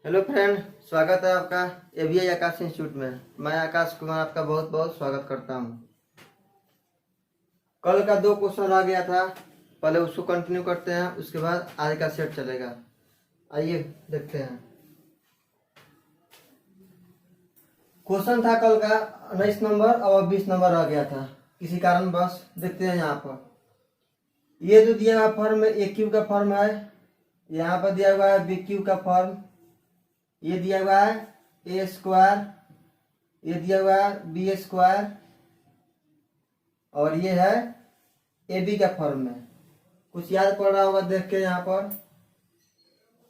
Hello friend, स्वागत है आपका एबीआई आकाश इंस्टीट्यूट में। मैं आकाश कुमार आपका बहुत बहुत स्वागत करता हूं। कल का 2 क्वेश्चन आ गया था, पहले उसको कंटिन्यू करते हैं, उसके बाद आज का सेट चलेगा। आइए देखते हैं। क्वेश्चन था कल का 19 नंबर और 20 नंबर आ गया था किसी कारण, बस देखते हैं। यहाँ पर ये जो दिया हुआ फॉर्म में ए क्यू का फॉर्म है, यहाँ पर दिया हुआ है बी क्यू का फॉर्म, ये दिया हुआ है ए स्क्वायर, ये दिया हुआ है बी स्क्वायर, और ये है ए बी का फॉर्म में। कुछ याद पड़ रहा होगा देख के। यहाँ पर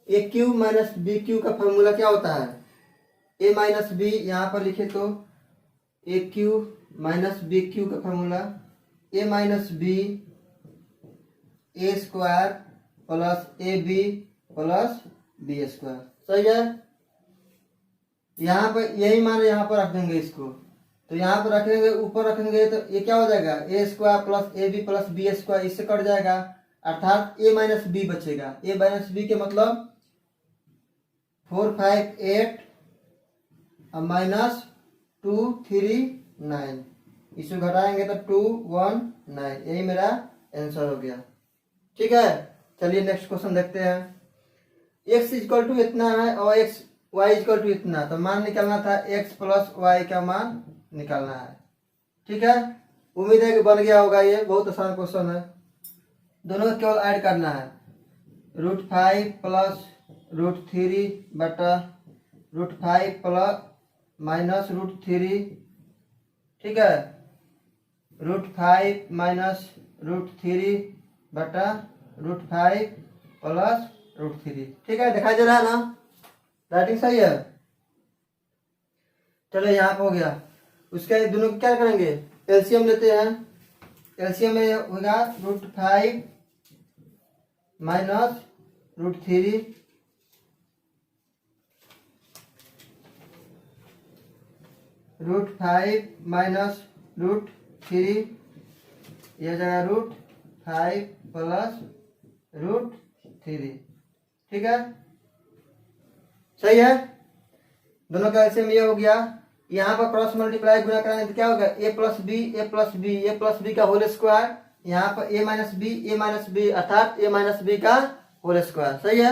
ए क्यू माइनस बी क्यू का फॉर्मूला क्या होता है? ए माइनस बी, यहाँ पर लिखे तो A cube minus B cube का formula A minus B A square plus A B plus B square. सही है। यहाँ पर यही मान यहाँ पर रख देंगे इसको, तो यहाँ पर रखेंगे, ऊपर रखेंगे तो ये क्या हो जाएगा? A square plus A B plus B square, इससे कट जाएगा, अर्थात ए माइनस बी बचेगा। ए माइनस बी के मतलब 4 5 8 माइनस 2 3 9, इसको घटाएंगे तो 2 1 9। यही मेरा आंसर हो गया। ठीक है, चलिए नेक्स्ट क्वेश्चन देखते हैं। x इक्वल टू इतना है और x y इक्वल टू इतना, तो मान निकालना था x प्लस वाई का मान निकालना है। ठीक है, उम्मीद है कि बन गया होगा। ये बहुत आसान क्वेश्चन है, दोनों को केवल ऐड करना है। √5 प्लस √3 बटा √5 प्लस माइनस √3। ठीक है, √5 माइनस √3 बटा √5 प्लस √3। ठीक है, दिखाई दे रहा है ना? राइटिंग सही है। चलो यहाँ पे हो गया। उसके दोनों को क्या करेंगे? एलसीएम लेते हैं। एलसीएम में होगा √5 माइनस √3 √5 माइनस √3, यह जाएगा √5 प्लस √3। ठीक है, सही है। दोनों का एलसीएम ये हो गया। यहाँ पर क्रॉस मल्टीप्लाई गुणा कराएंगे तो क्या होगा? ए plus B A plus B A plus B का होल स्क्वायर, यहाँ पर ए माइनस बी अर्थात ए माइनस बी का होल स्क्वायर। सही है।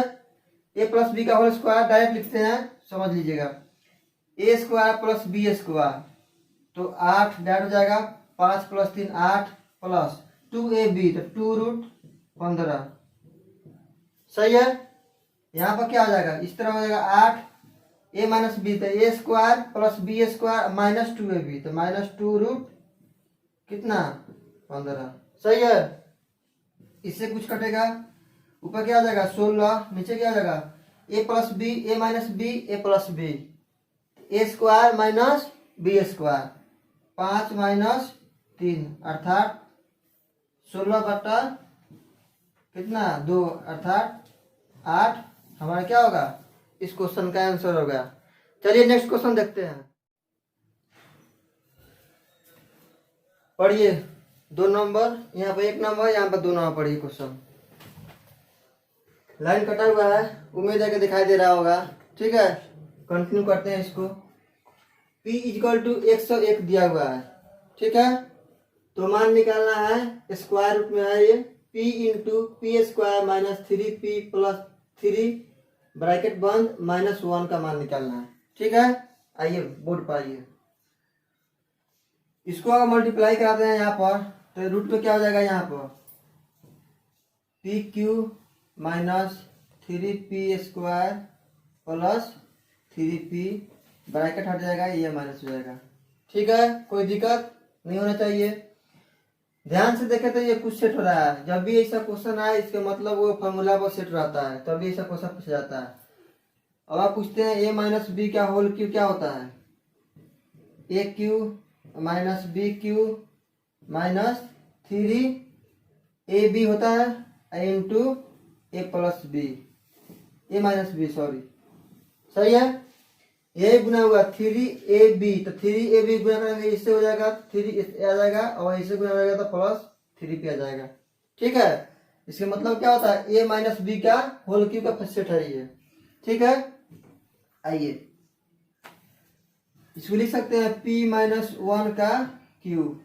ए प्लस बी का होल स्क्वायर डायरेक्ट लिखते हैं, समझ लीजिएगा। ए स्क्वायर प्लस बी स्क्वायर, तो 8 डायरेक्ट हो जाएगा। 5 प्लस 3 8 प्लस 2ab, तो 2√15। सही है। यहाँ पर क्या हो जाएगा? इस तरह हो जाएगा 8 ए माइनस बी, तो A square plus B square minus 2ab, तो माइनस 2 कितना 15। सही है। इससे कुछ कटेगा, ऊपर क्या आ जाएगा 16, नीचे क्या आ जाएगा A plus B A minus B A plus B, A square minus B square, 5 minus 3 अर्थात 16 बटा कितना 2 अर्थात 8 हमारा क्या होगा? इस क्वेश्चन का आंसर होगा। चलिए नेक्स्ट क्वेश्चन देखते हैं। पढ़िए 2 नंबर, यहाँ पर 1 नंबर, यहाँ पर 2 नंबर। पढ़िए क्वेश्चन, लाइन कटा हुआ है, उम्मीद है कि दिखाई दे रहा होगा। ठीक है, कंटिन्यू करते हैं इसको। p इक्वल टू 101 दिया हुआ है। ठीक है, तो मान निकालना है, स्क्वायर रूट में है ये, p into P square minus 3p plus 3 bracket बंद -1 का मान निकालना है। ठीक है, आइए बोर्ड पर आइए। इसको अगर मल्टीप्लाई कराते हैं यहाँ पर, तो रूट में क्या हो जाएगा? यहाँ पर P Q minus 3p square plus 3p, bracket हट जाएगा, ये माइनस हो जाएगा। ठीक है, कोई दिक्कत नहीं होना चाहिए। ध्यान से देखें तो ये कुछ सेट हो रहा है। जब भी ऐसा क्वेश्चन आए, इसका मतलब वो फॉर्मूला पर सेट रहता है, तभी ऐसा क्वेश्चन पूछा जाता है। अब आप पूछते हैं ए माइनस बी का होल क्यू क्या होता है? A cube minus B cube minus 3ab होता है into A plus B A minus B, sorry. सही है, ये गुना हुआ 3ab, तो 3ab गुना करेंगे, इससे हो जाएगा 3 आ जाएगा, और इससे गुना हो जाएगा तो प्लस 3p आ जाएगा। ठीक है, इसका मतलब क्या होता है? a माइनस बी का होल क्यूब का सेट है ये। ठीक है, आइए इसको लिख सकते हैं p-1 का क्यूब।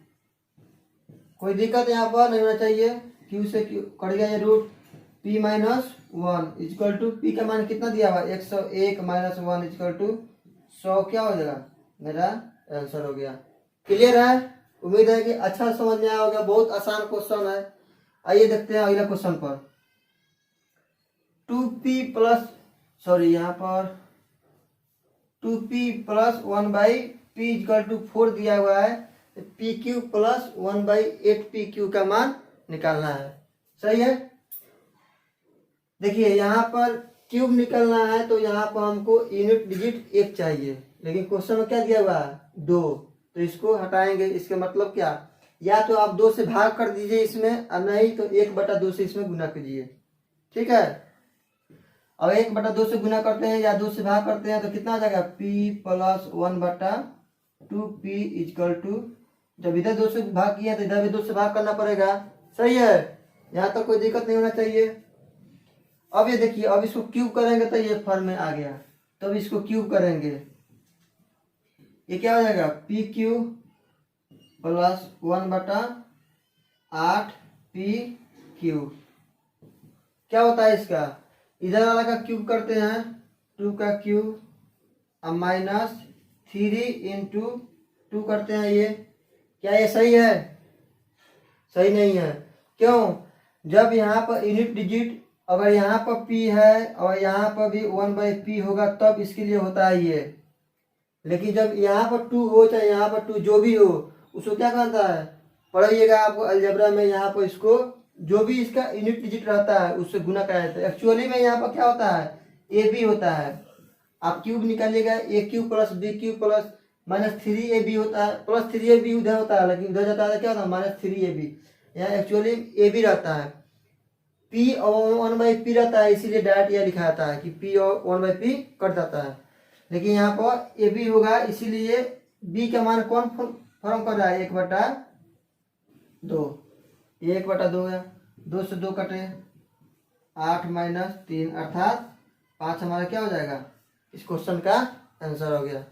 कोई दिक्कत यहाँ पर नहीं होना चाहिए। क्यू से क्यू कट गया ये root. p-1 equal to P का मान कितना दिया हुआ 101 माइनस 1 इक्वल टू 100 क्या हो जाएगा मेरा आंसर हो गया। क्लियर है? उम्मीद है कि अच्छा समझ में आया होगा। बहुत आसान क्वेश्चन है। आइए देखते हैं अगला क्वेश्चन पर। 2p प्लस यहाँ पर 2p plus 1/p equal to 4 दिया हुआ है। पी क्यू प्लस 1/8pq का मान निकालना है। सही है? देखिए यहाँ पर क्यूब निकलना है तो यहाँ पर हमको यूनिट डिजिट 1 चाहिए, लेकिन क्वेश्चन में क्या दिया हुआ है 2, तो इसको हटाएंगे। इसके मतलब क्या, या तो आप 2 से भाग कर दीजिए इसमें, और नहीं तो 1/2 से इसमें गुना कीजिए। ठीक है? अब 1/2 से गुना करते हैं या 2 से भाग करते हैं तो कितना आ जाएगा p plus 1/2p equal to, जब इधर 2 से भाग किया तो इधर भी 2 से भाग करना पड़ेगा। सही है? यहाँ तक कोई दिक्कत नहीं होना चाहिए। अब ये देखिए, अब इसको क्यूब करेंगे तो ये फॉर्म में आ गया, तब तो इसको क्यूब करेंगे, ये क्या हो जाएगा P Q plus 1/8p Q. क्या होता है इसका, इधर वाला का क्यूब करते हैं 2 का क्यूब अब माइनस 3 इंटू 2 करते हैं। ये क्या ये सही है? सही नहीं है। क्यों? जब यहाँ पर यूनिट डिजिट अगर यहाँ पर p है और यहाँ पर भी 1/p होगा तब इसके लिए होता है ये, लेकिन जब यहाँ पर 2 हो चाहे यहाँ पर 2 जो भी हो उसको क्या कहता है, पढ़िएगा आपको अलजेब्रा में। यहाँ पर इसको जो भी इसका यूनिट डिजिट रहता है उससे गुना कराया जाता है। एक्चुअली में यहाँ पर क्या होता है ए बी होता है। आप क्यूब निकालिएगा A cube plus B cube plus minus 3ab होता है, प्लस 3ab उधर होता है, लेकिन उधर जाता है क्या होता है माइनस 3ab। यहाँ एक्चुअली ए बी रहता है, p और 1/p रहता है, इसीलिए डायरेक्ट यह लिखा जाता है कि p और 1/p कट जाता है। लेकिन यहाँ पर ए बी होगा, इसीलिए b का मान कौन फॉर्म कर रहा है 1/2। ये 1/2 है, 2 से 2 कटे 8 माइनस 3 अर्थात 5 हमारा क्या हो जाएगा, इस क्वेश्चन का आंसर हो गया।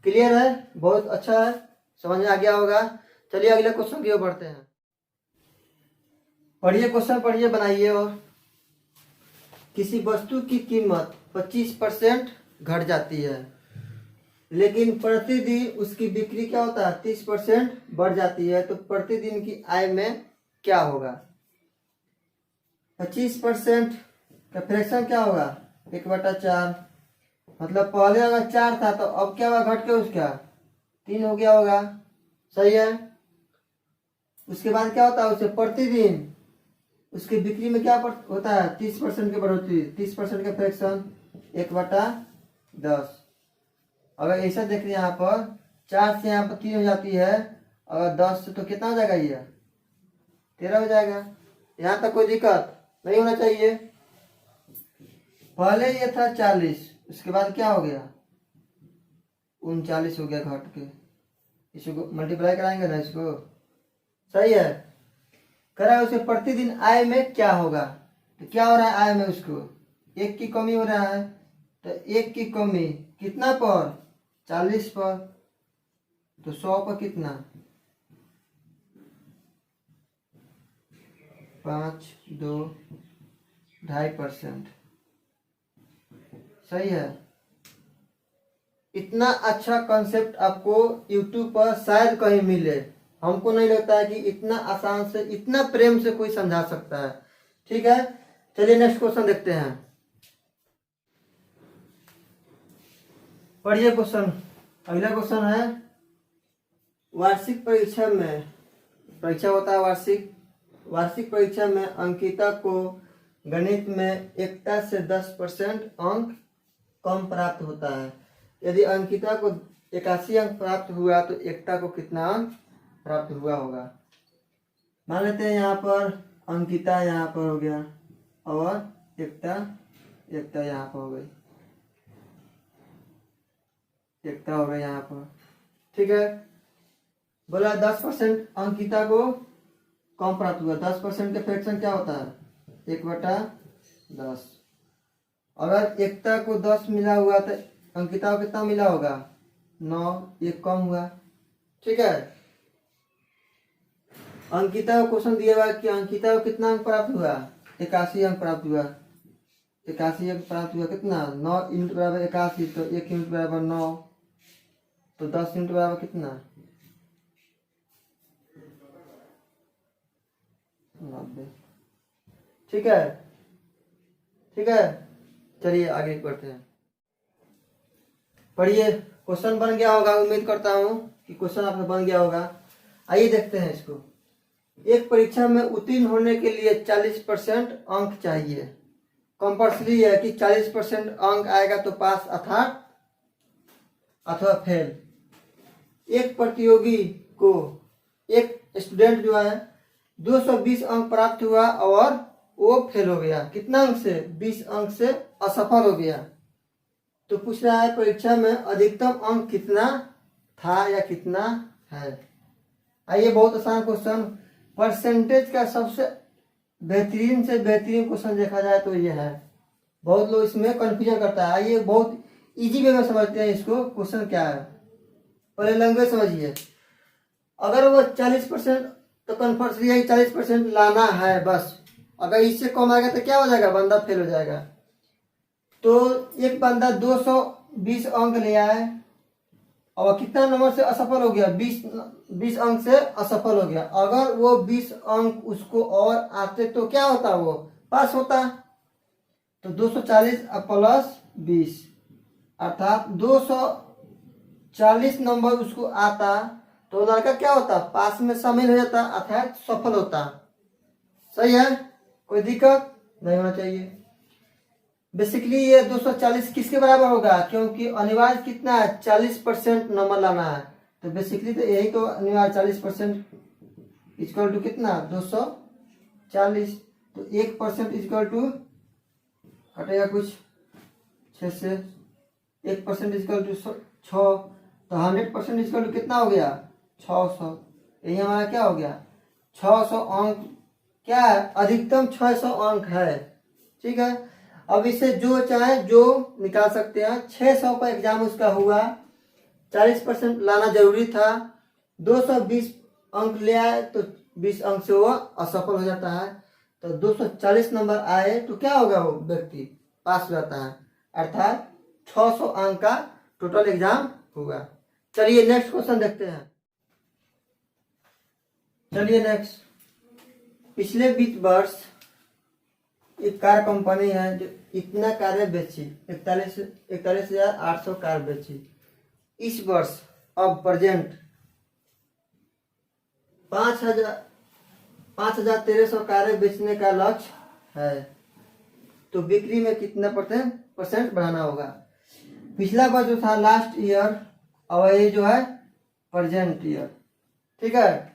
क्लियर है? बहुत अच्छा है, समझ में आ गया होगा। चलिए अगले क्वेश्चन की ओर बढ़ते हैं। पढ़िए क्वेश्चन, पढ़िए, बनाइए। और किसी वस्तु की कीमत 25% घट जाती है, लेकिन प्रतिदिन उसकी बिक्री क्या होता है 30% बढ़ जाती है, तो प्रतिदिन की आय में क्या होगा। 25% का फ्रैक्शन क्या होगा 1/4, मतलब पहले अगर 4 था तो अब क्या होगा घट के उसका 3 हो गया होगा। सही है? उसके बाद क्या होता है उसे प्रतिदिन उसकी बिक्री में क्या होता है 30% की बढ़ोतरी, 30% का फ्रैक्शन 1/10। अगर ऐसा देख रहे हैं यहाँ पर 4 से यहाँ पर 3 हो जाती है, अगर 10 से तो कितना हो जाएगा ये 13 हो जाएगा। यहाँ तक कोई दिक्कत नहीं होना चाहिए। पहले ये था 40, उसके बाद क्या हो गया 39 हो गया घट के। इसको मल्टीप्लाई कराएंगे ना इसको। सही है? करा उसे प्रतिदिन आय में क्या होगा, तो क्या हो रहा है आय में उसको 1 की कमी हो रहा है, तो 1 की कमी कितना पर 40 पर, तो 100 पर कितना 5 2 2.5%। सही है? इतना अच्छा कंसेप्ट आपको YouTube पर शायद कहीं मिले, हमको नहीं लगता है कि इतना आसान से इतना प्रेम से कोई समझा सकता है। ठीक है? चलिए नेक्स्ट क्वेश्चन देखते हैं। पढ़िए क्वेश्चन। अगला क्वेश्चन है वार्षिक परीक्षा में, परीक्षा होता है वार्षिक परीक्षा में अंकिता को गणित में एकता से 10% अंक कम प्राप्त होता है। यदि अंकिता को 81 अंक प्राप्त हुआ तो एकता को कितना अंक प्राप्त हुआ होगा। मान लेते हैं यहाँ पर अंकिता यहाँ पर हो गया और एकता यहाँ पर हो गई, एकता हो गई यहाँ पर। ठीक है? बोला 10% अंकिता को कम प्राप्त हुआ। 10% के फ्रैक्शन क्या होता है 1/10। अगर एकता को 10 मिला हुआ तो अंकिता को कितना मिला होगा 9, एक कम हुआ। ठीक है, अंकिता को क्वेश्चन दिया हुआ कि अंकिता को कितना अंक प्राप्त हुआ 81 अंक प्राप्त हुआ। 81 अंक प्राप्त हुआ कितना 9 यूनिट बराबर 81, तो 1 यूनिट बराबर 9, तो 10 यूनिट बराबर कितना 90। ठीक है, ठीक है, चलिए आगे बढ़ते हैं। पढ़िए, क्वेश्चन बन गया होगा, उम्मीद करता हूँ कि क्वेश्चन आपका बन गया होगा। आइए देखते हैं इसको। एक परीक्षा में उत्तीर्ण होने के लिए 40% अंक चाहिए। कंपल्सरी है कि 40% अंक आएगा तो पास अथवा फेल। एक प्रतियोगी को, एक स्टूडेंट जो है 220 अंक प्राप्त हुआ और वो फेल हो गया। कितना अंक से 20 अंक से असफल हो गया। तो पूछ रहा है परीक्षा में अधिकतम अंक कितना था या कितना है। आइए, बहुत आसान क्वेश्चन। परसेंटेज का सबसे बेहतरीन से बेहतरीन क्वेश्चन देखा जाए तो ये है। बहुत लोग इसमें कंफ्यूजन करता है। आइए बहुत इजी वे में समझते हैं इसको। क्वेश्चन क्या है, पहले लैंग्वेज समझिए। अगर वो 40% तो कंपल्सरी है 40% लाना है बस। अगर इससे कम आएगा तो क्या हो जाएगा, बंदा फेल हो जाएगा। तो एक बंदा 220 अंक ले आए और कितना नंबर से असफल हो गया, 20 अंक से असफल हो गया। अगर वो 20 अंक उसको और आते तो क्या होता, वो पास होता। तो 240 प्लस 20 अर्थात 240 नंबर उसको आता तो लड़का क्या होता, पास में शामिल हो जाता अर्थात सफल होता। सही है, कोई दिक्कत नहीं होना चाहिए। बेसिकली ये 240 किसके बराबर होगा, क्योंकि अनिवार्य कितना है 40% नंबर लाना है। तो बेसिकली तो यही तो अनिवार्य 40% इक्वल टू कितना 240। तो 1% इक्वल टू कटेगा कुछ 6 से, 1% इक्वल टू 6। तो 100% इक्वल टू कितना हो गया 600। यही हमारा क्या हो गया 600 अंक। क्या है, अधिकतम 600 अंक है। ठीक है, अब इसे जो चाहे जो निकाल सकते हैं। 600 का एग्जाम उसका हुआ, 40% लाना जरूरी था, 220 अंक ले आए तो 20 अंक से वो असफल हो जाता है। तो 240 नंबर आए तो क्या होगा, वो व्यक्ति पास हो जाता है। अर्थात 600 अंक का टोटल एग्जाम होगा। चलिए नेक्स्ट क्वेश्चन देखते हैं। चलिए नेक्स्ट, पिछले वित्त वर्ष एक कार कंपनी है जो इतना कारें बेची, 41,800 कार बेची। इस वर्ष अब प्रेजेंट 5,1300 कारें बेचने का लक्ष्य है। तो बिक्री में कितना परसेंट बढ़ाना होगा। पिछला वर्ष जो था लास्ट ईयर और ये जो है प्रेजेंट ईयर। ठीक है,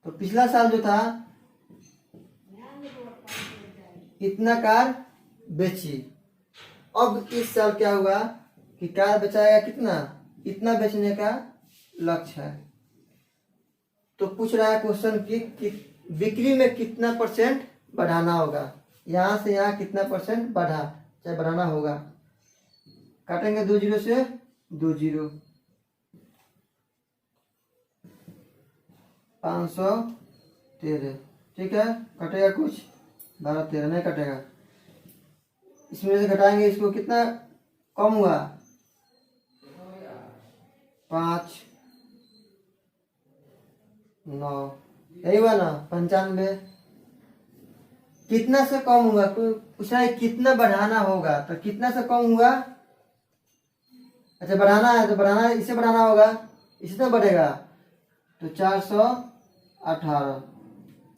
तो पिछला साल जो था इतना कार बेची। अब इस साल क्या हुआ कि कार बेचाएगा कितना, इतना बेचने का लक्ष्य है। तो पूछ रहा है क्वेश्चन कि बिक्री में कितना परसेंट बढ़ाना होगा। यहाँ से यहाँ कितना परसेंट बढ़ाना होगा। काटेंगे 2 जीरो से 2 जीरो, 513। ठीक है, कटेगा कुछ 12 13 नहीं कटेगा। इसमें से घटाएंगे इसको, कितना कम हुआ 5 9, यही हुआ ना 95। कितना से कम हुआ, पूछा है कितना बढ़ाना होगा। तो कितना से कम हुआ, अच्छा बढ़ाना है तो बढ़ाना, इसे बढ़ाना होगा, इसी तरह बढ़ेगा। तो 418,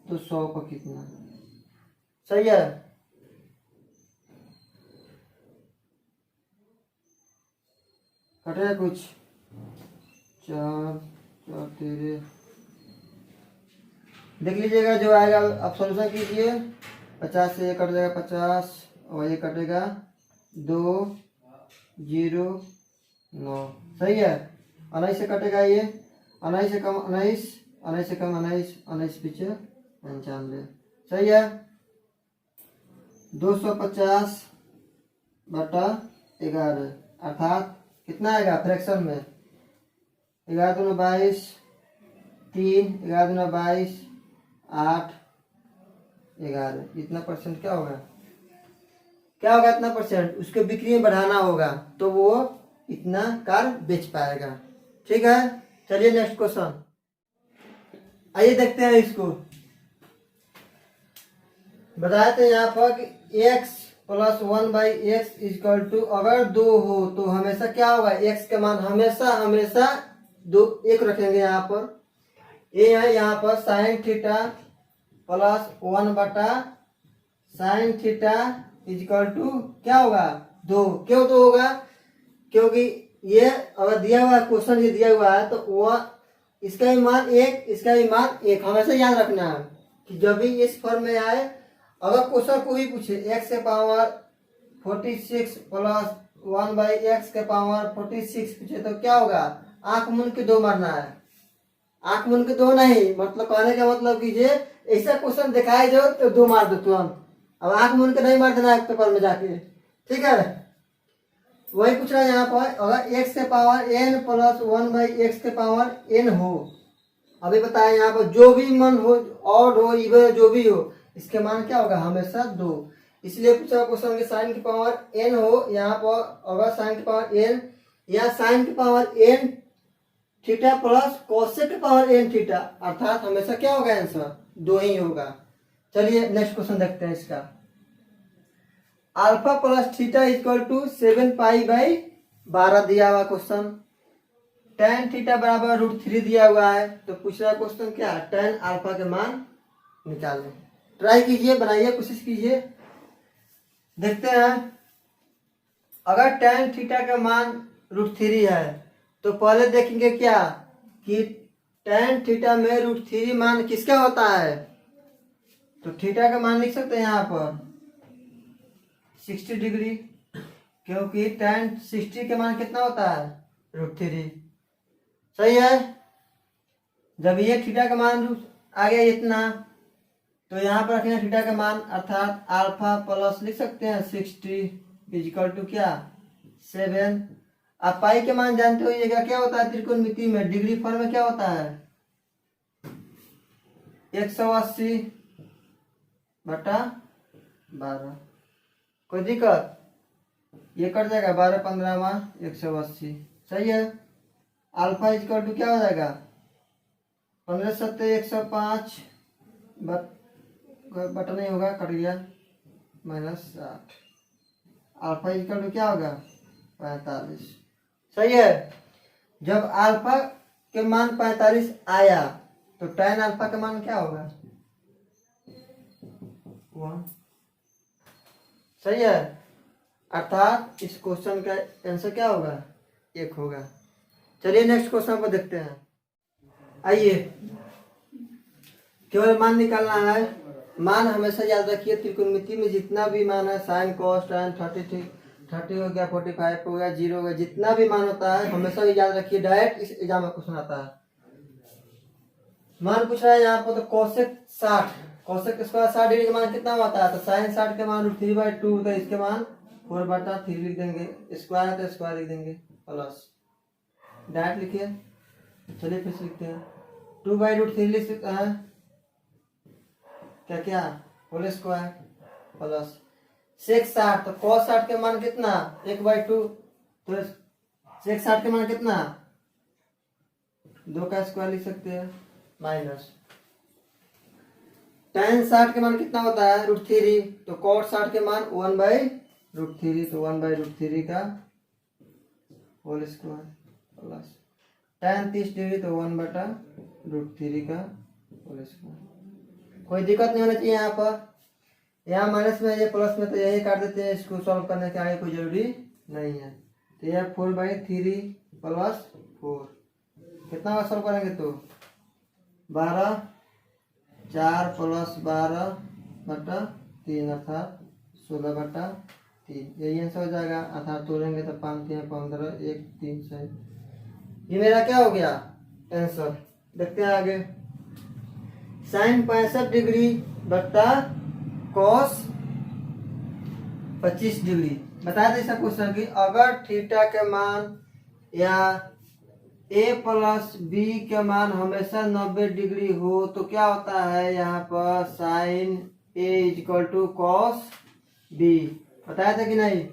तो 100 पर कितना। सही है, कटेगा कुछ 4 4 13। देख लीजिएगा जो आएगा आप सॉल्यूशन कीजिए। 50 से ये कट जाएगा 50 और ये कटेगा 209। सही है, 19 से कटेगा ये, 19 से कम 19, 19 से कम 19, 19 पीछे 95। सही है, 250/11 अर्थात कितना आएगा फ्रैक्शन में? 11 दूना 22, 3, 11 दूना 22, 8, 11। इतना परसेंट क्या होगा? क्या होगा इतना परसेंट? उसके बिक्री में बढ़ाना होगा तो वो इतना कार बेच पाएगा। ठीक है, चलिए नेक्स्ट क्वेश्चन। आइए देखते हैं इसको। बताए थे यहाँ पर कि x plus 1/x equal to, अगर 2 हो तो हमेशा क्या होगा? x का मान हमेशा 2 1 रखेंगे यहाँ पर। ये है यहाँ पर sine theta plus 1/sin theta equal to क्या होगा? 2। क्यों 2 होगा? क्योंकि ये अगर दिया हुआ क्वेश्चन ये दिया हुआ है तो वह इसका भी मान 1, इसका भी मान 1। हमेशा याद रखना है कि जब भी इस फॉर्म में आए, अगर क्वेश्चन को भी पूछे x के पावर 46 प्लस 1/x के पावर 46 पूछे तो क्या होगा? आंख मूंद के 2 मारना है। आंख मूंद के 2 नहीं, मतलब कहने का मतलब कीजिए ऐसा क्वेश्चन दिखाई दो तो 2 मार दो तुरंत। अब आंख मूंद के नहीं मार देना है पेपर में जाके। ठीक है, वही पूछ रहा है यहाँ पर। अगर x के पावर n प्लस 1/x के पावर n हो, अभी बताया यहाँ पर जो भी मान हो, ऑड हो, इवन जो भी हो, इसके मान क्या होगा? हमेशा 2। इसलिए पूछा क्वेश्चन के साइन की पावर n हो, यहाँ पर अगर साइन की पावर n या साइन की power n theta plus cosec की पावर n थीटा, अर्थात हमेशा क्या होगा? आंसर 2 ही होगा। चलिए नेक्स्ट क्वेश्चन देखते हैं इसका। Alpha plus theta equal to 7π/12 दिया हुआ क्वेश्चन। tan थीटा बराबर √3 दिया हुआ है। तो पूछ रहा क्वेश्चन क्या? tan अल्फा के मान निकालें। ट्राई कीजिए, बनाइए, कोशिश कीजिए, देखते हैं। अगर tan थीटा का मान √3 है तो पहले देखेंगे क्या कि tan थीटा में √3 मान किसका होता है? तो थीटा का मान लिख सकते हैं यहाँ पर 60 डिग्री, क्योंकि tan 60 के मान कितना होता है? √3। सही है। जब ये थीटा का मान आ गया इतना, तो यहाँ पर रखेंगे थीटा का मान, अर्थात अल्फा प्लस लिख सकते हैं 60 इक्वल टू क्या? 7। आप पाई के मान जानते होइएगा क्या होता है त्रिकोणमिति में? डिग्री फॉर्म में क्या होता है? 180/12। कोई दिक्कत? ये कट जाएगा 12 15 180। सही है। अल्फा इक्वल टू क्या हो जाएगा? 15 7 105 बटा नहीं होगा, कट गया, -8। अल्फा इक्वल टू क्या होगा? 45। सही है। जब अल्फा के मान 45 आया तो tan अल्फा का मान क्या होगा? 1। सही है। अर्थात इस क्वेश्चन का आंसर क्या होगा? 1 होगा। चलिए नेक्स्ट क्वेश्चन को देखते हैं। आइए, केवल मान निकालना है। मान हमेशा याद रखिए, त्रिकोणमिति में जितना भी मान है, साइन कॉस tan 30 हो गया, 45 हो गया, 0 हो गया, जितना भी मान होता है हमेशा याद रखिए। डायरेक्ट इस एग्जाम में क्वेश्चन आता है। मान पूछ रहा है यहाँ पर, तो कोसेक 60, कोसेक स्क्वायर 60 डिग्री का मान कितना होता है? तो साइन 60 के मान √3/2, तो इसके मान 4/3 लिख देंगे। स्क्वायर है तो स्क्वायर लिख देंगे, प्लस डायरेक्ट लिखिए। चलिए फिर से लिखते हैं, 2/√3 लिख सकते हैं क्या होल स्क्वायर, प्लस सेक 60, तो cos 60 के मान कितना? 1/2, तो सेक 60 के मान कितना? 2 का स्क्वायर लिख सकते हैं, माइनस tan 60 के मान कितना होता है? √3, तो cot 60 के मान 1/√3, तो 1/√3 का whole square, plus tan 30 degree, तो 1/√3 का होल स्क्वायर। कोई दिक्कत नहीं होना चाहिए यहाँ पर। यहाँ माइनस में, ये प्लस में, तो यही काट देते हैं। इसको सॉल्व करने के आगे कोई जरूरी नहीं है। तो यह 4/3 प्लस 4 कितना सॉल्व करेंगे? तो 12, 4 प्लस 12/3 अर्थात 16/3। यही आंसर हो जाएगा। अर्थात तोड़ेंगे तो 5 3 15 1 3 6। ये मेरा क्या हो गया? आंसर। देखते हैं आगे। साइन 65 डिग्री बट्टा कॉस 25 डिग्री। बता दें ऐसा क्वेश्चन कि अगर थीटा के मान या ए प्लस बी का मान हमेशा 90 डिग्री हो तो क्या होता है यहाँ पर sine A equal to cos B. बताया था कि नहीं?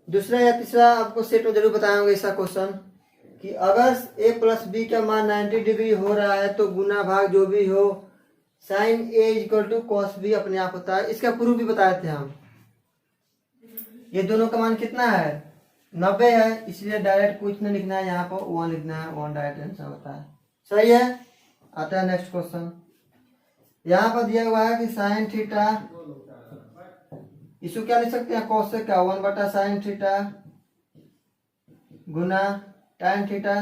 दूसरा या तीसरा आपको सेट में जरूर बताएंगे ऐसा क्वेश्चन कि अगर ए प्लस बी का मान 90 डिग्री हो रहा है तो गुना भाग जो भी हो sine A equal to cos B अपने आप होता है। इसका प्रूफ भी बताए थे हम। ये दोनों का मान कितना है? 90 है, इसलिए डायरेक्ट कुछ नहीं लिखना है, यहाँ पर 1 लिखना है, 1 डायरेक्ट आंसर होता है। सही है। आता है नेक्स्ट क्वेश्चन। यहाँ पर दिया हुआ है कि साइन थीटा, इसको क्या लिख सकते हैं? कॉस से क्या 1 बटा साइन थीटा गुना tan थीटा।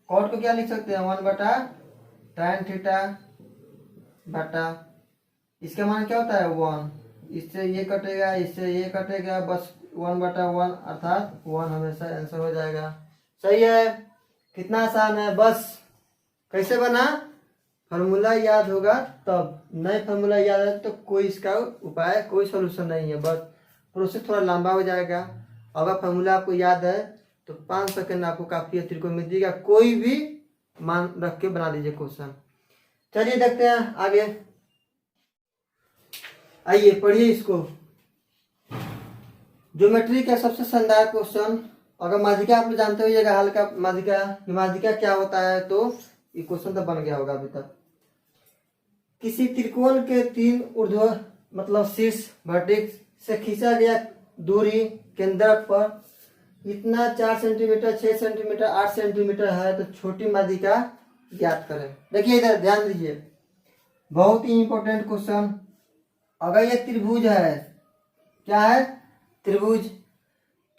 कॉट को क्या लिख सकते हैं? 1 बटा tan थीटा बटा, इसका मान क्या होता है? 1। इससे ये कटेगा, इससे ये कटेगा, बस 1 बटा 1 अर्थात 1 हमेशा आंसर हो जाएगा। सही है। कितना आसान है। बस कैसे बना? फॉर्मूला याद होगा तब, नए फॉर्मूला याद है तो कोई इसका उपाय, कोई सोल्यूशन नहीं है। बस प्रोसेस थोड़ा लंबा हो जाएगा। अगर फॉर्मूला आपको याद है तो 5 सेकंड आपको काफी है, त्रिकोणमिति का कोई भी मान रख के बना दीजिए क्वेश्चन। चलिए देखते हैं आगे। आइए पढ़िए इसको। ज्योमेट्री का सबसे शानदार क्वेश्चन। अगर माध्यिका आप लोग जानते होइएगा, हल्का माध्यिका क्या होता है, तो ये क्वेश्चन तो बन गया होगा अभी तक। किसी त्रिकोण के 3 ऊर्ध्व मतलब शीर्ष वर्टेक्स से खींचा गया दूरी केंद्र पर इतना 4 सेंटीमीटर, 6 सेंटीमीटर, 8 सेंटीमीटर है तो छोटी माध्यिका ज्ञात करें। देखिए इधर ध्यान दीजिए, बहुत ही इंपॉर्टेंट क्वेश्चन। अगर ये त्रिभुज है, क्या है? त्रिभुज,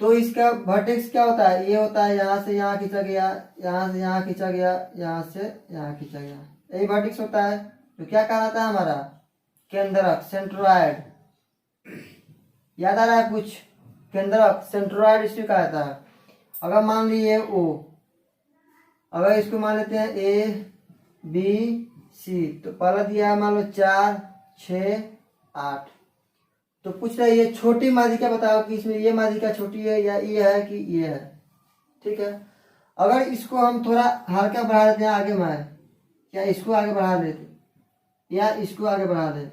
तो इसका वर्टेक्स क्या होता है? ये होता है यहाँ से यहाँ खींचा गया, यहाँ से यहाँ खींचा गया, यहाँ से यहाँ खींचा गया, यही वर्टेक्स होता है। तो क्या कहलाता है हमारा? केंद्रक, सेंट्रोइड। याद आ रहा है कुछ? केंद्रक, सेंट्रोइड इसको कहता है। अगर मान लीजिए ओ, अगर इसको मान लेते हैं ए बी सी, तो पहला दिया है मान लो 4 6 8, तो पूछ रहा है ये छोटी माध्यिका बताओ कि इसमें ये माध्यिका छोटी है या ये है कि ये है। ठीक है। अगर इसको हम थोड़ा हल्का बढ़ा देते हैं आगे में, क्या इसको आगे बढ़ा देते या इसको आगे बढ़ा दे,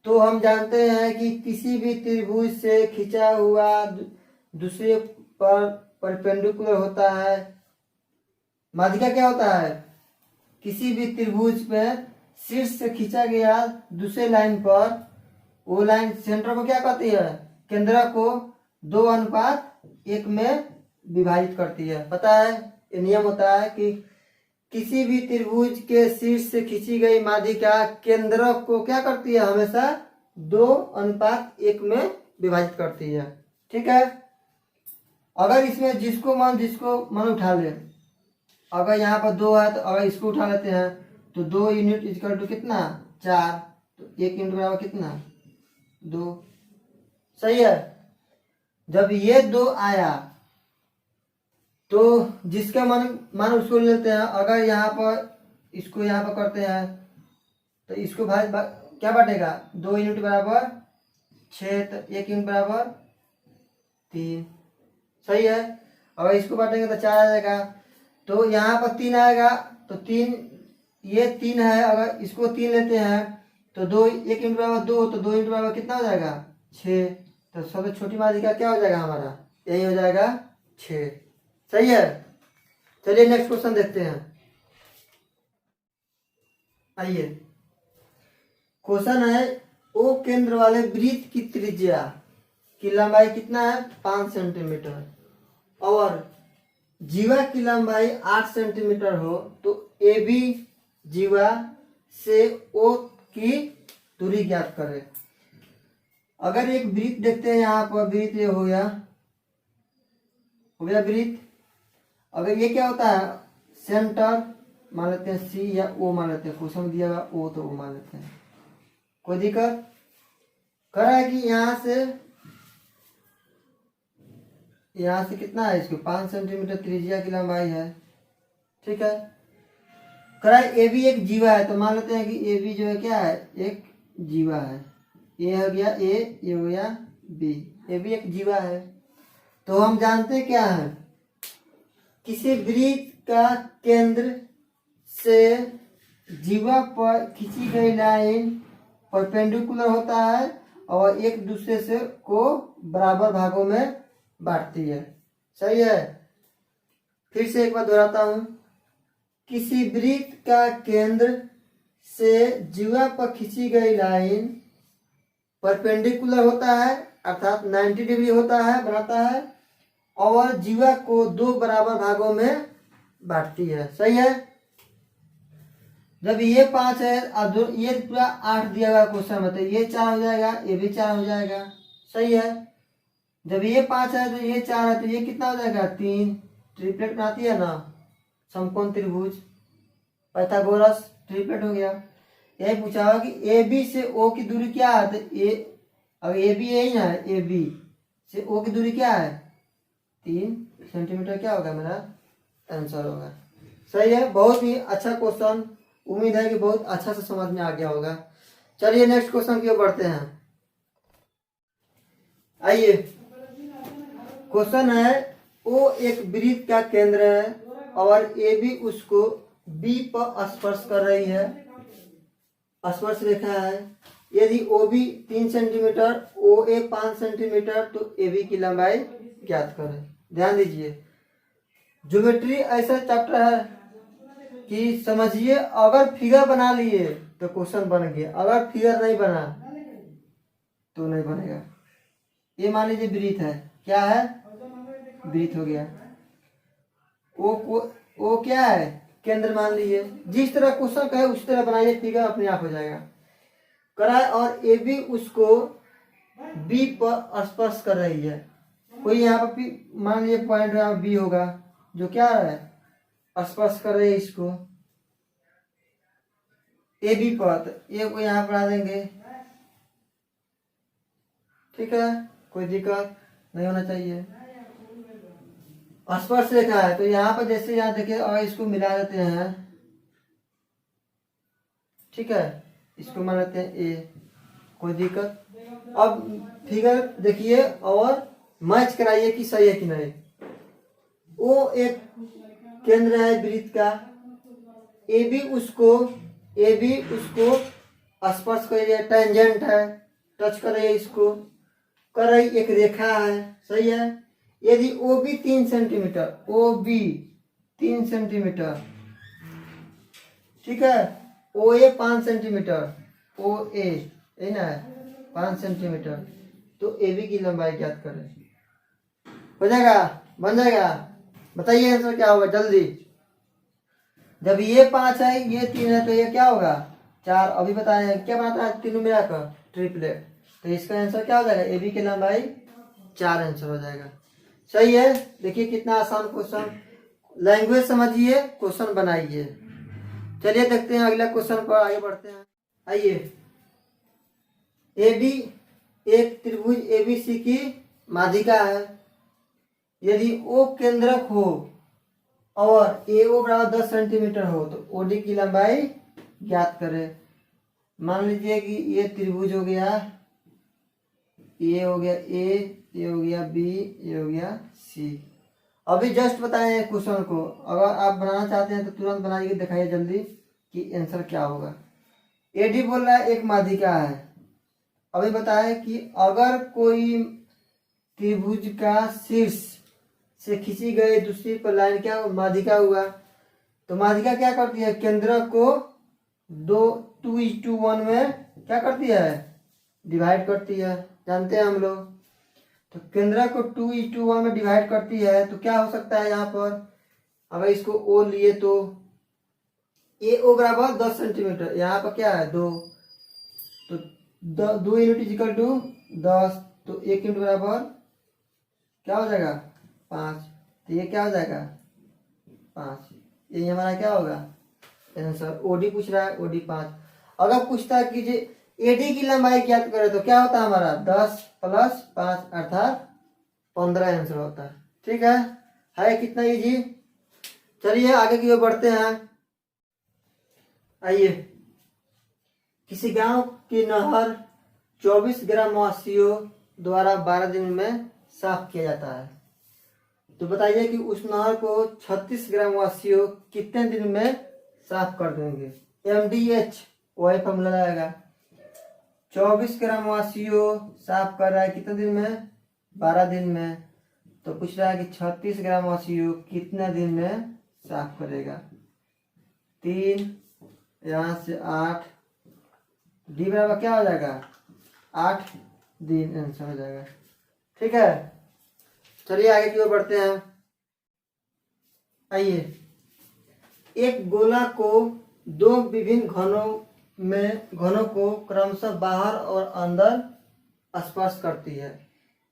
तो हम जानते हैं कि किसी भी त्रिभुज से खींचा हुआ दूसरे पर परपेंडिकुलर होता है। माध्यिका क्या होता है? किसी भी त्रिभुज पे शीर्ष से खींचा गया दूसरे लाइन पर, वो लाइन सेंटर को क्या कहती है? केंद्र को 2:1 में विभाजित करती है। पता है ये नियम होता है कि किसी भी त्रिभुज के शीर्ष से खींची गई माध्यिका केंद्र को क्या करती है? हमेशा 2:1 में विभाजित करती है। ठीक है। अगर इसमें जिसको मन उठा ले, अगर यहाँ पर 2 है तो अगर इसको उठा लेते हैं तो 2 यूनिट इक्वल टू कितना? 4, तो 1 यूनिट बराबर कितना? 2। सही है। जब ये 2 आया तो जिसका मान उसको लेते हैं। अगर यहाँ पर इसको यहाँ पर करते हैं तो इसको क्या बटेगा? 2 यूनिट बराबर 6, तो 1 यूनिट बराबर 3। सही है। अगर इसको बांटेंगे तो 4 आ जाएगा, तो यहाँ पर 3 आएगा, तो 3, ये 3 है, अगर इसको 3 लेते हैं तो 1 यूनिट बराबर 2, तो 2 यूनिट बराबर कितना हो जाएगा? 6। तो सबसे छोटी माध्यिका क्या हो जाएगा हमारा? यही हो जाएगा 6। सही है। चलिए नेक्स्ट क्वेश्चन देखते हैं। आइए, क्वेश्चन है ओ केंद्र वाले वृत्त की त्रिज्या की लंबाई कितना है? 5 सेंटीमीटर और जीवा की लंबाई 8 सेंटीमीटर हो तो ए बी जीवा से ओ की दूरी ज्ञात करें। अगर एक वृत्त देखते हैं, यहाँ पर वृत्त ये हो गया वृत्त। अगर ये क्या होता है? सेंटर मान लेते हैं सी या ओ मान लेते हैं, क्वेश्चन दिया हुआ ओ तो ओ मान लेते हैं, कोई दिक्कत? कह रहा है कि यहाँ से कितना है? इसको 5 सेंटीमीटर त्रिज्या की लंबाई है। ठीक है। कह रहा है ए बी एक जीवा है, तो मान लेते हैं कि ए बी जो है क्या है? एक जीवा है। ये हो गया ए, ये हो गया बी, ये भी एक जीवा है। तो हम जानते क्या है, किसी वृत्त का केंद्र से जीवा पर खींची गई लाइन परपेंडिकुलर होता है और एक दूसरे से को बराबर भागों में बांटती है। सही है। फिर से एक बार दोहराता हूं, किसी वृत्त का केंद्र से जीवा पर खींची गई लाइन परपेंडिकुलर होता है अर्थात 90 डिग्री होता है, बनाता है, और जीवा को दो बराबर भागों में बांटती है। सही है। जब ये 5 है और ये पूरा 8 दिया हुआ क्वेश्चन में, तो ये 4 हो जाएगा, ये भी 4 हो जाएगा। सही है। जब ये 5 है तो ये 4 है, तो ये कितना हो जाएगा, 3। ट्रिपलेट बनाती है ना समकोण त्रिभुज, पाइथागोरस ट्रिपलेट हो गया। यही पूछा हुआ कि ए बी से ओ की दूरी क्या है, तो अब ए बी यही ना है, ए बी से ओ की दूरी क्या है, 3 सेंटीमीटर। क्या होगा मेरा आंसर होगा। सही है। बहुत ही अच्छा क्वेश्चन, उम्मीद है कि बहुत अच्छा से समझ में आ गया होगा। चलिए नेक्स्ट क्वेश्चन की ओर बढ़ते हैं। आइए, क्वेश्चन है, ओ एक वृत्त का केंद्र है और ए बी उसको बी पर स्पर्श कर रही है, स्पर्श रेखा है। यदि ओ बी 3 सेंटीमीटर, ओ ए 5 सेंटीमीटर, तो ए बी की लंबाई ज्ञात करें। ध्यान दीजिए, ज्योमेट्री ऐसा चैप्टर है कि समझिए, अगर फिगर बना लिए तो क्वेश्चन बन गया, अगर फिगर नहीं बना तो नहीं बनेगा। ये मान लीजिए वृत्त है, क्या है, वृत्त हो गया। ओ क्या है, केंद्र मान लीजिए। जिस तरह क्वेश्चन का है उस तरह बनाइए, फिगर अपने आप हो जाएगा। कराए और ए बी उसको बी पर स्पर्श कर रही है। कोई यहाँ पर मान लीजिए पॉइंट बी होगा, जो क्या है, स्पर्श कर रही है इसको ए बी पर, तो ए को यहाँ बढ़ा देंगे। ठीक है, कोई दिक्कत नहीं होना चाहिए। स्पर्श रेखा है, तो यहाँ पर जैसे यहाँ देखिए, और इसको मिला देते हैं। ठीक है, इसको मान लेते हैं ए, कोई दिक्कत। अब फिगर देखिए और मैच कराइए कि सही है कि नहीं। वो एक केंद्र है वृत्त का, ए बी उसको स्पर्श कर रही है, टेंजेंट है, टच कर रही है, इसको कर रही एक रेखा है। सही है। यदि O B 3 centimetre, O B 3 centimetre, ठीक है, ओ ए 5 सेंटीमीटर, ओ ए ना 5 सेंटीमीटर, तो ए बी की लंबाई ज्ञात करें। हो जाएगा, बन जाएगा। बताइए आंसर क्या होगा जल्दी। जब ये 5 है, ये 3 है, तो ये क्या होगा, 4। अभी बताया क्या बनाता है, तीनों मिलाकर ट्रिपलेट, तो इसका आंसर क्या हो जाएगा, ए बी की लंबाई 4 आंसर हो जाएगा। सही है। देखिए कितना आसान क्वेश्चन, लैंग्वेज समझिए, क्वेश्चन बनाइए। चलिए देखते हैं अगला क्वेश्चन पर आगे बढ़ते हैं। आइए, एडी एक त्रिभुज एबीसी की माध्यिका है। यदि ओ केंद्रक हो और ए ओ बराबर 10 सेंटीमीटर हो, तो ओडी की लंबाई ज्ञात करें। मान लीजिए कि ये त्रिभुज हो गया, ये हो गया ए, ये हो गया बी, ये हो गया सी। अभी जस्ट बताए हैं क्वेश्चन को, अगर आप बनाना चाहते हैं तो तुरंत बनाइए, दिखाइए जल्दी कि आंसर क्या होगा। एडी बोल रहा है एक माध्यिका है। अभी बताए कि अगर कोई त्रिभुज का शीर्ष से खींची गई दूसरी पर लाइन क्या माध्यिका हुआ, तो माध्यिका क्या करती है, केंद्र को 2:1 में क्या करती है, डिवाइड करती है। जानते हैं हम लोग, तो केंद्र को 2:1 में डिवाइड करती है। तो क्या हो सकता है यहाँ पर, अगर इसको ओ लिए तो ए ओ बराबर 10 सेंटीमीटर, यहाँ पर क्या है 2, तो 2 यूनिट इजिकल टू 10, तो 1 यूनिट बराबर क्या हो जाएगा 5, तो ये क्या हो जाएगा 5। ये हमारा क्या होगा आंसर। ओडी पूछ रहा है, ओडी 5। अगर पूछता है कि जे एडी की लंबाई ज्ञात करे, तो क्या होता है हमारा 10 + 5 अर्थात 15 आंसर होता है। ठीक है कितना इजी। चलिए आगे की ओर बढ़ते हैं। आइए, किसी गांव की नहर 24 ग्राम मासियो द्वारा 12 दिन में साफ किया जाता है। तो बताइए कि उस नहर को 36 ग्रामवासियों कितने दिन में साफ कर देंगे। MDH वही फॉर्मूला आएगा। 24 ग्रामवासियों साफ कर रहा है कितने दिन में, 12 दिन में। तो पूछ रहा है कि 36 ग्रामवासियों कितने दिन में साफ करेगा। 3 यहाँ से 8 डी बराबर क्या हो जाएगा 8 दिन आंसर हो जाएगा। ठीक है, चलिए आगे की ओर बढ़ते हैं। आइए, एक गोला को दो विभिन्न घनों को क्रमशः बाहर और अंदर स्पर्श करती है।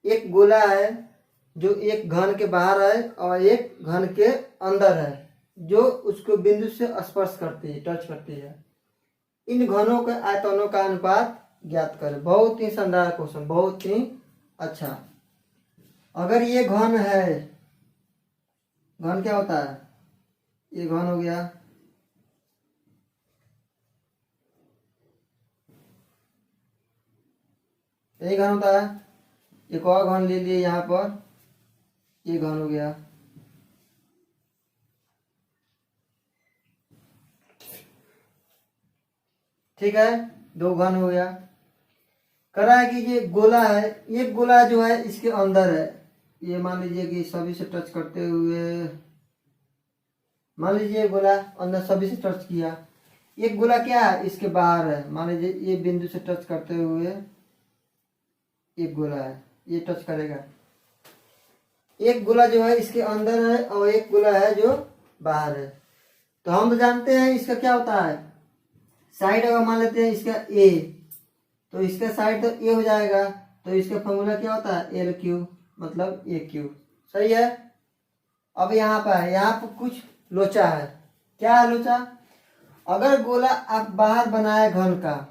एक गोला है जो एक घन के बाहर है और एक घन के अंदर है जो उसको बिंदु से स्पर्श करती है, टच करती है। इन घनों के आयतनों का अनुपात ज्ञात करें। बहुत ही शानदार क्वेश्चन, बहुत ही अच्छा। अगर ये घन है, घन क्या होता है, ये घन हो गया, यही घन होता है। एक और घन ले लिए यहाँ पर, ये घन हो गया। ठीक है, दो घन हो गया। कह रहा है कि ये गोला है, ये गोला जो है इसके अंदर है। ये मान लीजिए कि सभी से टच करते हुए, मान लीजिए गोला अंदर सभी से टच किया। एक गोला क्या है, इसके बाहर है। मान लीजिए ये बिंदु से टच करते हुए एक गोला है, ये टच करेगा। एक गोला जो है इसके अंदर है और एक गोला है जो बाहर है। तो हम तो जानते हैं इसका क्या होता है, साइड अगर मान लेते हैं इसका ए, तो इसका साइड तो ए हो जाएगा। तो इसका फॉर्मूला क्या होता है, LQ मतलब AQ। सही है। अब यहाँ पर है, यहाँ पर कुछ लोचा है। क्या है लोचा, अगर गोला आप बाहर बनाए घन का,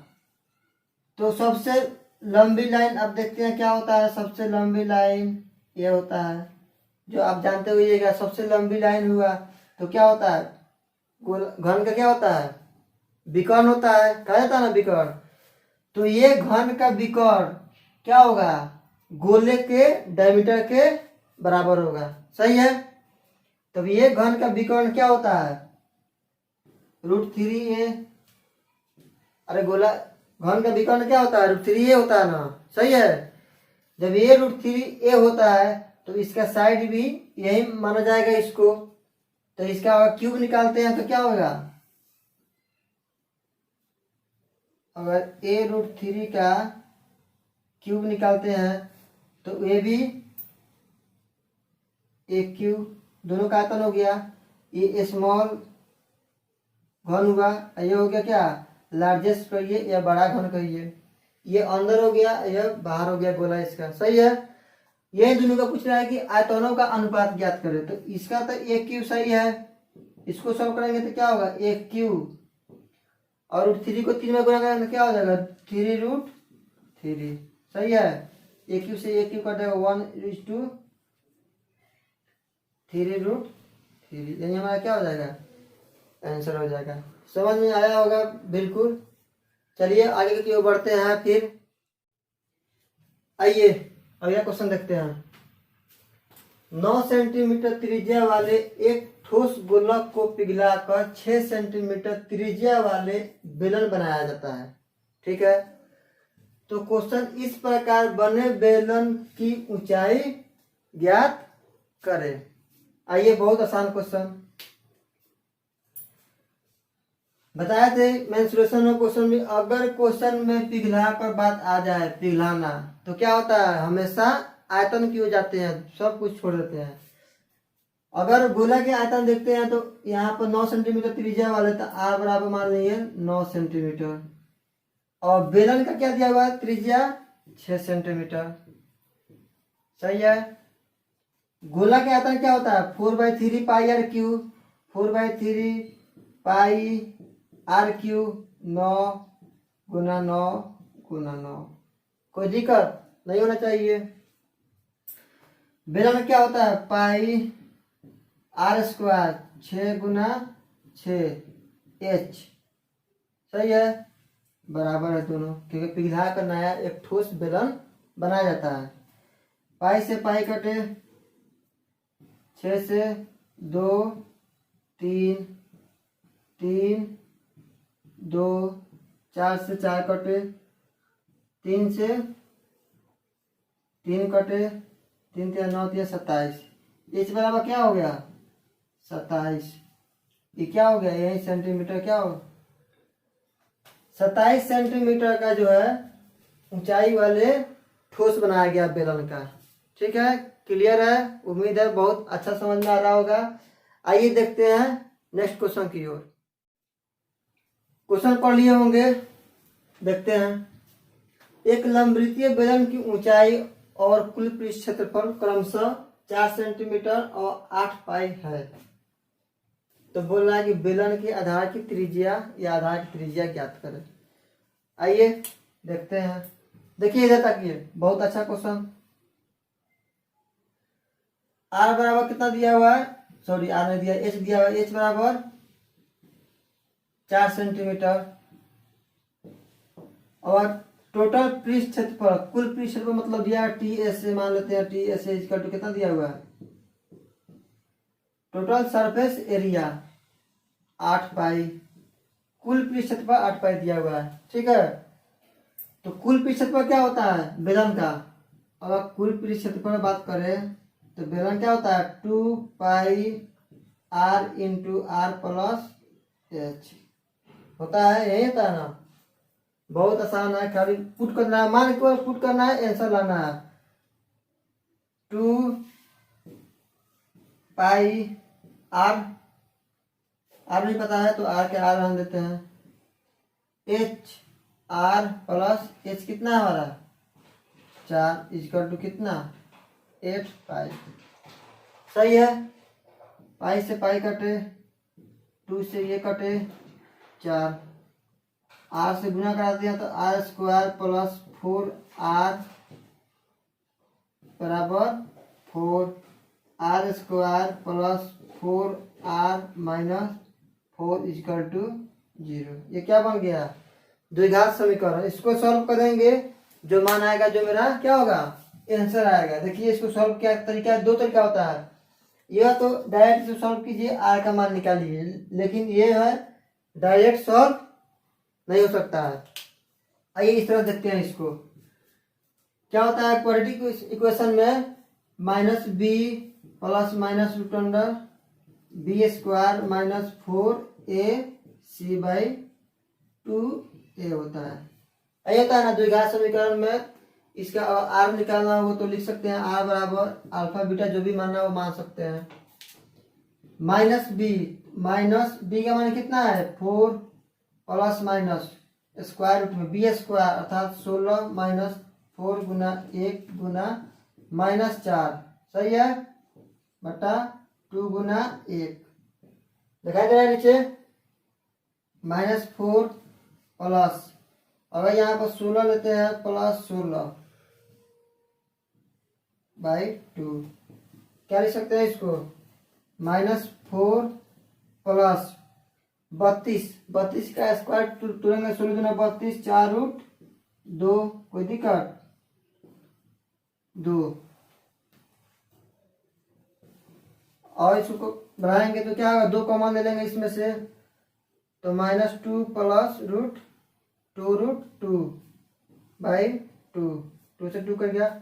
तो सबसे लंबी लाइन आप देखते हैं क्या होता है, सबसे लंबी लाइन ये होता है, जो आप जानते होइएगा। सबसे लंबी लाइन हुआ तो क्या होता है, घन का क्या होता है, विकर्ण होता है, कहा जाता है ना विकर्ण। तो ये घन का विकर्ण क्या होगा, गोले के डायमीटर के बराबर होगा। सही है। तब ये घन का विकर्ण क्या होता है, √3a। अरे गोला घन का विकर्ण क्या होता है, √3a होता है ना। सही है। जब ये √3a होता है तो इसका साइड भी यही माना जाएगा इसको। तो इसका क्यूब निकालते हैं तो क्या होगा, अगर a√3 का क्यूब निकालते हैं तो ये भी एक क्यूब, दोनों का आयतन हो गया। ये स्मॉल घन हुआ, ये हो गया क्या, लार्जेस्ट कहिए या बड़ा घन कहिए। ये अंदर हो गया, यह बाहर हो गया गोला इसका। सही है। यही दोनों का पूछ रहा है कि आयतनों का अनुपात ज्ञात करें। तो इसका तो एक क्यूब सही है, इसको सॉल्व करेंगे तो क्या होगा, एक क्यूब और √3 को 3 में गुणा करेंगे तो क्या हो जाएगा, 3√3। सही है। एक क्यूब से एक क्यूब कर देगा 1:3√3, यही हमारा क्या हो जाएगा, आंसर हो जाएगा। समझ में आया होगा बिल्कुल। चलिए आगे की ओर बढ़ते हैं। फिर आइए अगला क्वेश्चन देखते हैं। 9 सेंटीमीटर त्रिज्या वाले एक ठोस गोलक को पिघलाकर 6 सेंटीमीटर त्रिज्या वाले बेलन बनाया जाता है। ठीक है। तो क्वेश्चन इस प्रकार बने बेलन की ऊंचाई ज्ञात करें। आइए, बहुत आसान क्वेश्चन बताए थे मेंसुरेशन में क्वेश्चन में। अगर क्वेश्चन में पिघला कर बात आ जाए, पिघलाना, तो क्या होता है, हमेशा आयतन की हो जाते हैं, सब कुछ छोड़ देते हैं। अगर गोला के आयतन देखते हैं तो यहाँ पर 9 सेंटीमीटर त्रिज्या वाले, तो R बराबर मान लीजिए 9 सेंटीमीटर। और बेलन का क्या दिया हुआ है, त्रिज्या 6 सेंटीमीटर। सही है। गोला के आयतन क्या होता है, 4/3 πr³, 4/3 πr³, 9 × 9 × 9। कोई दिक्कत नहीं होना चाहिए। बेलन में क्या होता है, πr², 6 × 6 h। सही है, बराबर है दोनों, क्योंकि पिघला कर नया एक ठोस बेलन बनाया जाता है। पाई से पाई कटे, 6 से 2, 3, 3, 2, 4 से 4 कटे, 3 से 3 कटे, 3 3 9 3 27। इस बराबर क्या हो गया 27। ये क्या हो गया, यही सेंटीमीटर क्या हो, 27 सेंटीमीटर का जो है ऊंचाई वाले ठोस बनाया गया बेलन का। ठीक है, क्लियर है, उम्मीद है बहुत अच्छा समझ में आ रहा होगा। आइए देखते हैं नेक्स्ट क्वेश्चन की ओर। क्वेश्चन पढ़ लिए होंगे, देखते हैं। एक लंबवृत्तीय बेलन की ऊंचाई और कुल पृष्ठ क्षेत्रफल क्रमशः 4 सेंटीमीटर और 8 पाई है। तो बोल रहा है कि बेलन के आधार की त्रिज्या या आधार की त्रिज्या ज्ञात करें। आइए देखते हैं। देखिए इधर तक, ये बहुत अच्छा क्वेश्चन। आर बराबर कितना दिया हुआ है, सॉरी आर नहीं दिया, एच दिया हुआ है। एच बराबर 4 सेंटीमीटर और टोटल पृष्ठ क्षेत्रफल, कुल पृष्ठ क्षेत्रफल मतलब दिया टी एस से, मान लेते हैं टी एस इक्वल टू कितना दिया हुआ है, टोटल सरफेस एरिया 8 पाई, कुल पृष्ठ क्षेत्रफल 8 पाई दिया हुआ है। ठीक है, तो कुल पृष्ठ क्षेत्रफल क्या होता है बेलन का, अगर कुल पृष्ठ क्षेत्रफल बात करें तो बेलन क्या होता है 2 pi R into R plus H होता है, यही होता है ना। बहुत आसान है, खाली पुट करना है, मान केवल पुट करना है, आंसर लाना है। 2 पाई आर, आर नहीं पता है तो आर के आर हम देते हैं, एच आर प्लस एच कितना है हमारा 4 इक्वल टू कितना 8 पाई। सही है, पाई से पाई कटे, 2 से ये कटे 4, आर से गुना कराते हैं तो आर स्क्वायर प्लस 4 आर बराबर 4, R square plus 4 R minus 4 equal to 0। ये क्या बन गया द्विघात समीकरण। इसको सॉल्व करेंगे, जो मान आएगा जो मेरा क्या होगा आंसर आएगा। देखिए इसको सॉल्व क्या तरीका, 2 तरीका होता है। यह तो डायरेक्ट से सॉल्व कीजिए, आर का मान निकालिए, लेकिन ये है डायरेक्ट सॉल्व नहीं हो सकता है। आइए इस तरह देखते हैं इसको। क्या होता है क्वाड्रेटिक इक्वेशन में minus B plus minus root under B square minus 4 A C by 2 A होता है। यही होता है ना द्विघात समीकरण में। इसका आर निकालना हो तो लिख सकते हैं आर बराबर अल्फा बीटा, जो भी मानना हो मान सकते हैं, माइनस बी का मान कितना है 4 प्लस माइनस स्क्वायर रूट में बी स्क्वायर अर्थात 16 माइनस 4 गुना 1 गुना माइनस 4, सही है, बटा 2 गुना 1। दिखाई दे रहा है नीचे माइनस 4 प्लस, अगर यहाँ पर 16 लेते हैं प्लस 16 बाई 2, क्या लिख सकते हैं इसको माइनस 4 प्लस 32 का स्क्वायर तुरंत 16 गुना 32 4 रूट 2, कोई दिक्कत 2, और इसको बढ़ाएंगे तो क्या होगा 2 कॉमन ले लेंगे इसमें से, तो माइनस 2 प्लस रूट 2 बाई 2 से 2 कर गया।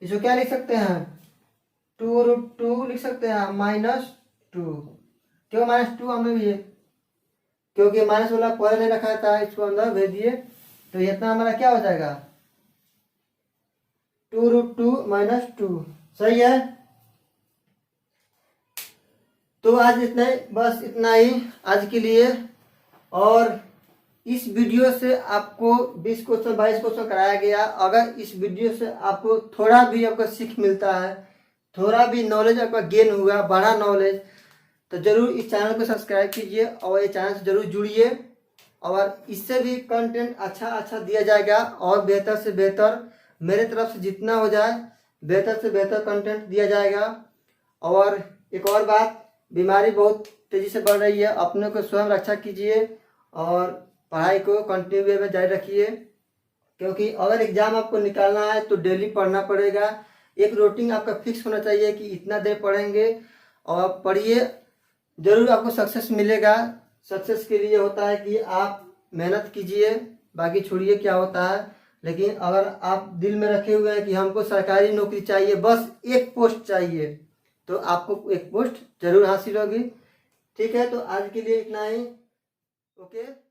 इसको क्या लिख सकते हैं 2 रूट 2 लिख सकते हैं माइनस 2। क्यों माइनस 2 हमें भी है, क्योंकि माइनस वाला पहले नहीं रखा था, इसको अंदर भेज दिए, तो इतना हमारा क्या हो जाएगा 2 रूट 2 माइनस 2, सही है। तो आज इतना ही, बस इतना ही आज के लिए। और इस वीडियो से आपको 20 क्वेश्चन 22 क्वेश्चन कराया गया। अगर इस वीडियो से आपको थोड़ा भी आपको सीख मिलता है, थोड़ा भी नॉलेज आपका गेन हुआ, बड़ा नॉलेज, तो जरूर इस चैनल को सब्सक्राइब कीजिए और ये चैनल से जरूर जुड़िए। और इससे भी कंटेंट अच्छा दिया जाएगा, और बेहतर से बेहतर मेरे तरफ से जितना हो जाए बेहतर से बेहतर कंटेंट दिया जाएगा। और एक और बात, बीमारी बहुत तेज़ी से बढ़ रही है, अपने को स्वयं रक्षा कीजिए और पढ़ाई को कंटिन्यू वे में जारी रखिए। क्योंकि अगर एग्जाम आपको निकालना है तो डेली पढ़ना पड़ेगा। एक रूटीन आपका फिक्स होना चाहिए कि इतना देर पढ़ेंगे और पढ़िए, जरूर आपको सक्सेस मिलेगा। सक्सेस के लिए होता है कि आप मेहनत कीजिए, बाकी छोड़िए क्या होता है। लेकिन अगर आप दिल में रखे हुए हैं कि हमको सरकारी नौकरी चाहिए, बस एक पोस्ट चाहिए, तो आपको एक पोस्ट जरूर हासिल होगी। ठीक है, तो आज के लिए इतना ही। ओके।